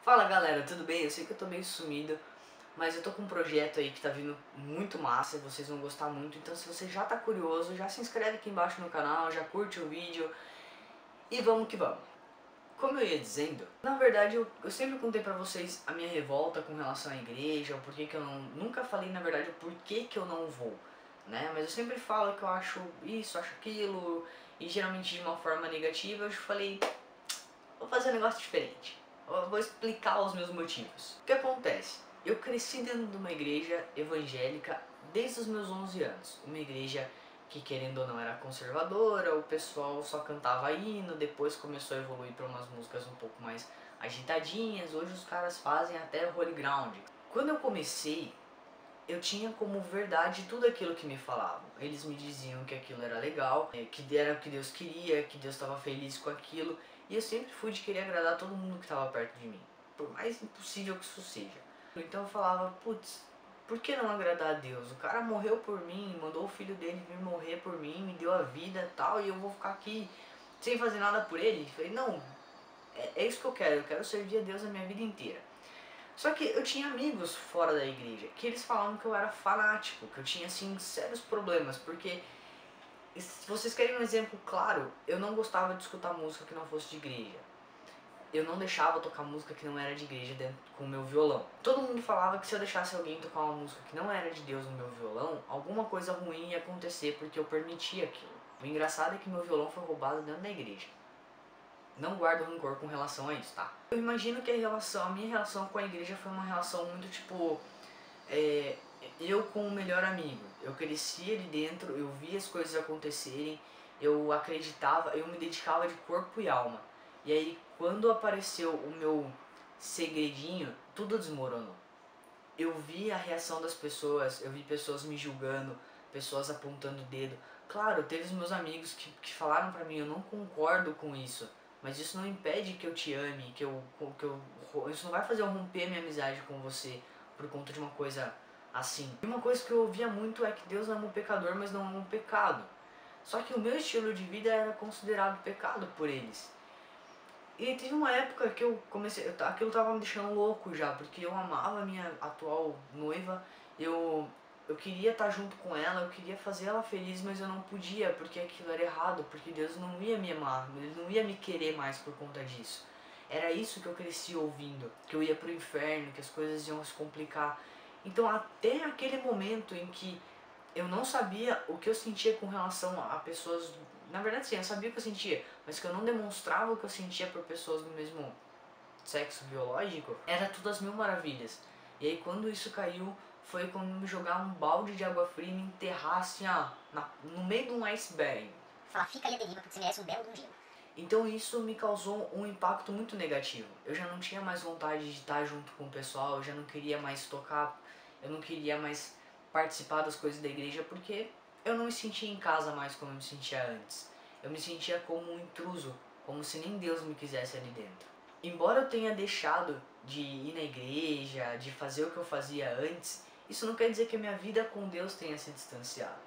Fala galera, tudo bem? Eu sei que eu tô meio sumido, mas eu tô com um projeto aí que tá vindo muito massa e vocês vão gostar muito. Então se você já tá curioso, já se inscreve aqui embaixo no canal, já curte o vídeo e vamos que vamos. Como eu ia dizendo, na verdade eu sempre contei pra vocês a minha revolta com relação à igreja, o porquê que eu nunca falei na verdade o porquê que eu não vou, né? Mas eu sempre falo que eu acho isso, acho aquilo, e geralmente de uma forma negativa. Eu falei, vou fazer um negócio diferente. Eu vou explicar os meus motivos. O que acontece? Eu cresci dentro de uma igreja evangélica desde os meus 11 anos. Uma igreja que, querendo ou não, era conservadora, o pessoal só cantava hino, depois começou a evoluir para umas músicas um pouco mais agitadinhas. Hoje os caras fazem até holy ground. Quando eu comecei, eu tinha como verdade tudo aquilo que me falavam. Eles me diziam que aquilo era legal, que era o que Deus queria, que Deus estava feliz com aquilo. E eu sempre fui de querer agradar todo mundo que estava perto de mim, por mais impossível que isso seja. Então eu falava, putz, por que não agradar a Deus? O cara morreu por mim, mandou o filho dele vir morrer por mim, me deu a vida e tal, e eu vou ficar aqui sem fazer nada por ele? Eu falei, não, é isso que eu quero servir a Deus a minha vida inteira. Só que eu tinha amigos fora da igreja que eles falavam que eu era fanático, que eu tinha assim sérios problemas, porque se vocês querem um exemplo claro, eu não gostava de escutar música que não fosse de igreja. Eu não deixava tocar música que não era de igreja dentro com o meu violão. Todo mundo falava que se eu deixasse alguém tocar uma música que não era de Deus no meu violão, alguma coisa ruim ia acontecer porque eu permitia aquilo. O engraçado é que meu violão foi roubado dentro da igreja. Não guardo rancor com relação a isso, tá? Eu imagino que a minha relação com a igreja foi uma relação muito tipo, é, eu com o melhor amigo. Eu cresci ali dentro, eu via as coisas acontecerem, eu acreditava, eu me dedicava de corpo e alma. E aí quando apareceu o meu segredinho, tudo desmoronou. Eu vi a reação das pessoas, eu vi pessoas me julgando, pessoas apontando o dedo. Claro, teve os meus amigos que falaram pra mim, eu não concordo com isso, mas isso não impede que eu te ame, isso não vai fazer eu romper minha amizade com você por conta de uma coisa assim. E uma coisa que eu ouvia muito é que Deus ama o pecador, mas não ama o pecado. Só que o meu estilo de vida era considerado pecado por eles. E teve uma época que eu comecei, aquilo tava me deixando louco já, porque eu amava a minha atual noiva, eu, eu queria estar junto com ela, eu queria fazer ela feliz, mas eu não podia, porque aquilo era errado, porque Deus não ia me amar, Ele não ia me querer mais por conta disso. Era isso que eu cresci ouvindo, que eu ia pro inferno, que as coisas iam se complicar. Então até aquele momento em que eu não sabia o que eu sentia com relação a pessoas. Na verdade, sim, eu sabia o que eu sentia, mas que eu não demonstrava o que eu sentia por pessoas do mesmo sexo biológico, era tudo às mil maravilhas. E aí, quando isso caiu, foi como me jogar um balde de água fria e me enterrar assim, ó, no meio de um iceberg. Falar, fica aí a deriva, porque você merece um belo de um gelo. Então isso me causou um impacto muito negativo. Eu já não tinha mais vontade de estar junto com o pessoal, eu já não queria mais tocar, eu não queria mais participar das coisas da igreja porque eu não me sentia em casa mais como eu me sentia antes. Eu me sentia como um intruso, como se nem Deus me quisesse ali dentro. Embora eu tenha deixado de ir na igreja, de fazer o que eu fazia antes, isso não quer dizer que a minha vida com Deus tenha se distanciado.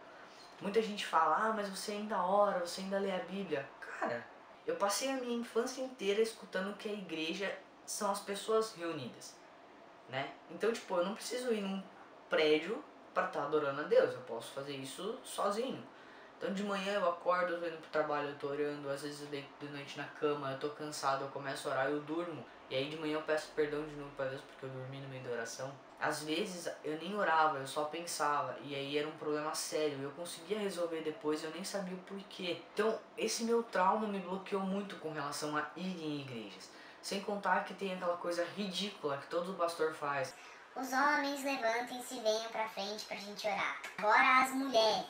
Muita gente fala, ah, mas você ainda ora, você ainda lê a Bíblia. Cara, eu passei a minha infância inteira escutando que a igreja são as pessoas reunidas, né? Então, tipo, eu não preciso ir num prédio para estar adorando a Deus, eu posso fazer isso sozinho. Então de manhã eu acordo, eu tô indo pro trabalho, eu tô orando, às vezes eu deito de noite na cama, eu tô cansado, eu começo a orar, eu durmo. E aí de manhã eu peço perdão de novo pra Deus porque eu dormi no meio da oração. Às vezes eu nem orava, eu só pensava, e aí era um problema sério, eu conseguia resolver depois, eu nem sabia o porquê. Então esse meu trauma me bloqueou muito com relação a ir em igrejas. Sem contar que tem aquela coisa ridícula que todo pastor faz. Os homens levantem-se e venham pra frente pra gente orar. Agora as mulheres.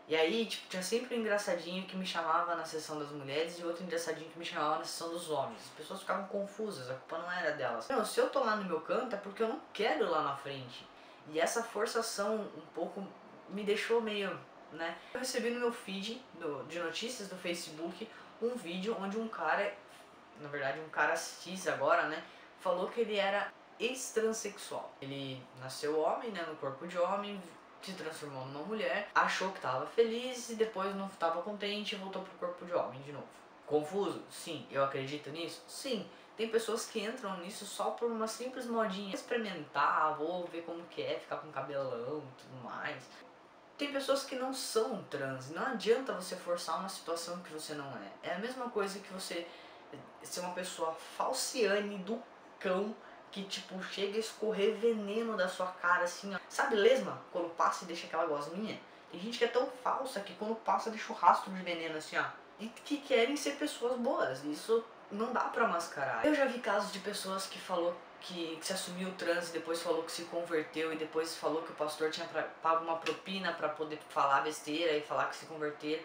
E aí, tipo, tinha sempre um engraçadinho que me chamava na sessão das mulheres e outro engraçadinho que me chamava na sessão dos homens. As pessoas ficavam confusas, a culpa não era delas. Não, se eu tô lá no meu canto é porque eu não quero ir lá na frente. E essa forçação um pouco me deixou meio, né? Eu recebi no meu feed de notícias do Facebook um vídeo onde um cara, na verdade um cara cis agora, né? Falou que ele era ex-transexual. Ele nasceu homem, né? No corpo de homem, se transformou numa mulher, achou que estava feliz e depois não estava contente e voltou pro corpo de homem de novo. Confuso? Sim. Eu acredito nisso? Sim. Tem pessoas que entram nisso só por uma simples modinha, experimentar, vou ver como que é ficar com cabelão e tudo mais. Tem pessoas que não são trans, não adianta você forçar uma situação que você não é. É a mesma coisa que você ser uma pessoa falciane do cão, que tipo, chega a escorrer veneno da sua cara assim, ó. Sabe lesma? Quando passa e deixa aquela gosminha? Tem gente que é tão falsa que quando passa deixa o rastro de veneno assim, ó. E que querem ser pessoas boas. Isso não dá pra mascarar. Eu já vi casos de pessoas que falou que se assumiu trans e depois falou que se converteu e depois falou que o pastor tinha pago uma propina pra poder falar besteira e falar que se converteram.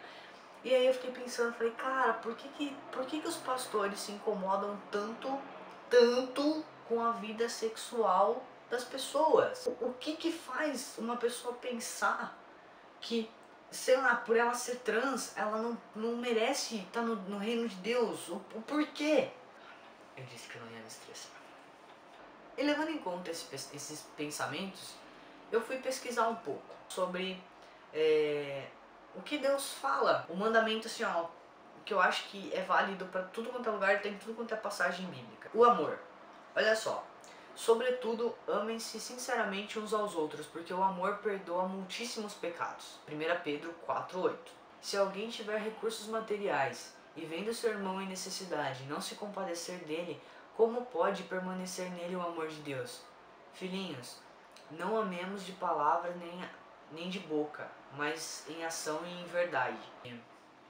E aí eu fiquei pensando, falei, cara, por que os pastores se incomodam tanto com a vida sexual das pessoas? O que faz uma pessoa pensar que, sei lá, por ela ser trans, ela não merece estar no reino de Deus? O porquê? Eu disse que eu não ia me estressar. E levando em conta esses pensamentos, eu fui pesquisar um pouco sobre o que Deus fala. O mandamento assim, ó, que eu acho que é válido para tudo quanto é lugar, tem tudo quanto é passagem bíblica. O amor. Olha só. Sobretudo, amem-se sinceramente uns aos outros, porque o amor perdoa muitíssimos pecados. 1 Pedro 4:8. Se alguém tiver recursos materiais e vendo seu irmão em necessidade não se compadecer dele, como pode permanecer nele o amor de Deus? Filhinhos, não amemos de palavra nem de boca, mas em ação e em verdade.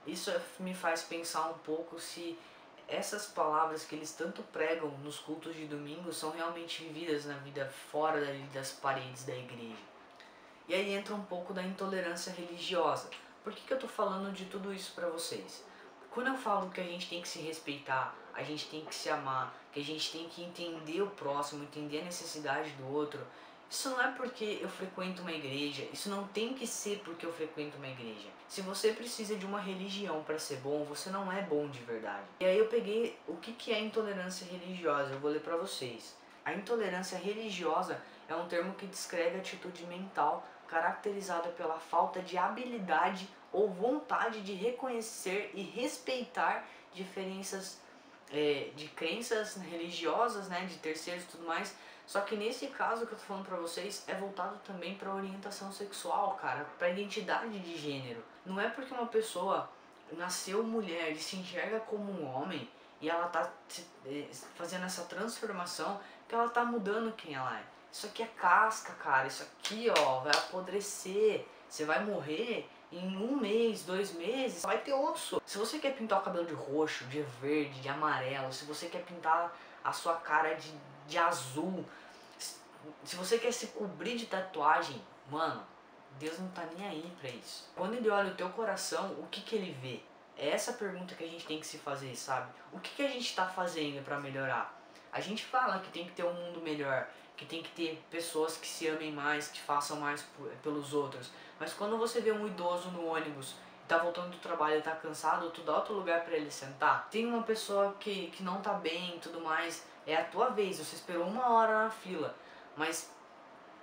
Isso me faz pensar um pouco se essas palavras que eles tanto pregam nos cultos de domingo são realmente vividas na vida fora das paredes da igreja. E aí entra um pouco da intolerância religiosa. Por que eu tô falando de tudo isso pra vocês? Quando eu falo que a gente tem que se respeitar, a gente tem que se amar, que a gente tem que entender o próximo, entender a necessidade do outro, isso não é porque eu frequento uma igreja, isso não tem que ser porque eu frequento uma igreja. Se você precisa de uma religião para ser bom, você não é bom de verdade. E aí eu peguei o que é intolerância religiosa, eu vou ler para vocês. A intolerância religiosa é um termo que descreve a atitude mental caracterizada pela falta de habilidade ou vontade de reconhecer e respeitar diferenças de crenças religiosas, né, de terceiros e tudo mais. Só que nesse caso que eu tô falando pra vocês é voltado também pra orientação sexual, cara, pra identidade de gênero. Não é porque uma pessoa nasceu mulher e se enxerga como um homem e ela tá fazendo essa transformação que ela tá mudando quem ela é. Isso aqui é casca, cara, isso aqui, ó, vai apodrecer, você vai morrer em 1 mês, 2 meses, vai ter osso. Se você quer pintar o cabelo de roxo, de verde, de amarelo, se você quer pintar a sua cara de azul, se você quer se cobrir de tatuagem, mano, Deus não tá nem aí pra isso. Quando Ele olha o teu coração, o que Ele vê? É essa pergunta que a gente tem que se fazer, sabe? O que a gente tá fazendo pra melhorar? A gente fala que tem que ter um mundo melhor, que tem que ter pessoas que se amem mais, que façam mais pelos outros. Mas quando você vê um idoso no ônibus, tá voltando do trabalho e tá cansado, tu dá outro lugar pra ele sentar. Tem uma pessoa que não tá bem e tudo mais, é a tua vez, você esperou 1 hora na fila, mas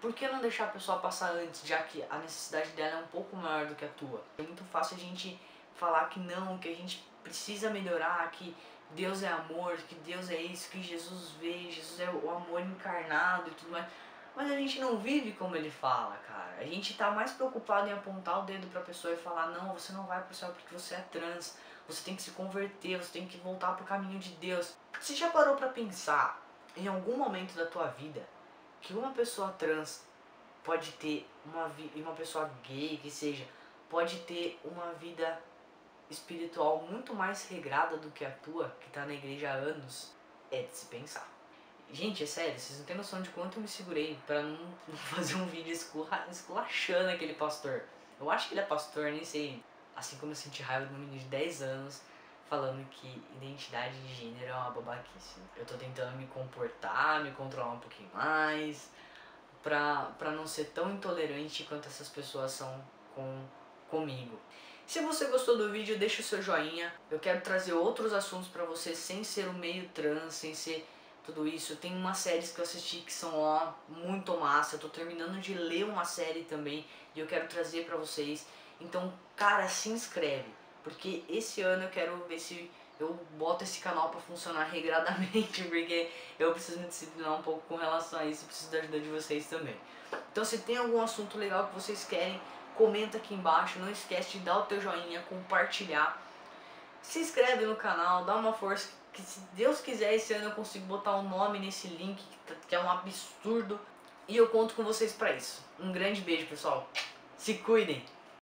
por que não deixar a pessoa passar antes, já que a necessidade dela é um pouco maior do que a tua? É muito fácil a gente falar que não, que a gente precisa melhorar, que Deus é amor, que Deus é isso, que Jesus veio, Jesus é o amor encarnado e tudo mais. Mas a gente não vive como Ele fala, cara. A gente tá mais preocupado em apontar o dedo pra pessoa e falar: não, você não vai pro céu porque você é trans, você tem que se converter, você tem que voltar pro caminho de Deus. Você já parou pra pensar, em algum momento da tua vida, que uma pessoa trans pode ter uma pessoa gay, que seja, pode ter uma vida espiritual muito mais regrada do que a tua, que tá na igreja há anos? É de se pensar. Gente, é sério, vocês não têm noção de quanto eu me segurei pra não fazer um vídeo esculachando aquele pastor. Eu acho que ele é pastor, nem sei. Assim como eu senti raiva de um menino de 10 anos falando que identidade de gênero é uma babaquice. Eu tô tentando me comportar, me controlar um pouquinho mais, pra não ser tão intolerante quanto essas pessoas são comigo. Se você gostou do vídeo, deixa o seu joinha. Eu quero trazer outros assuntos pra você sem ser o meio trans, sem ser tudo isso. Tem umas séries que eu assisti que são, ó, muito massa. Eu tô terminando de ler uma série também e eu quero trazer pra vocês. Então, cara, se inscreve, porque esse ano eu quero ver se eu boto esse canal pra funcionar regradamente, porque eu preciso me disciplinar um pouco com relação a isso, preciso da ajuda de vocês também. Então se tem algum assunto legal que vocês querem, comenta aqui embaixo, não esquece de dar o teu joinha, compartilhar. Se inscreve no canal, dá uma força, que se Deus quiser esse ano eu consigo botar um nome nesse link, que é um absurdo. E eu conto com vocês pra isso. Um grande beijo, pessoal. Se cuidem!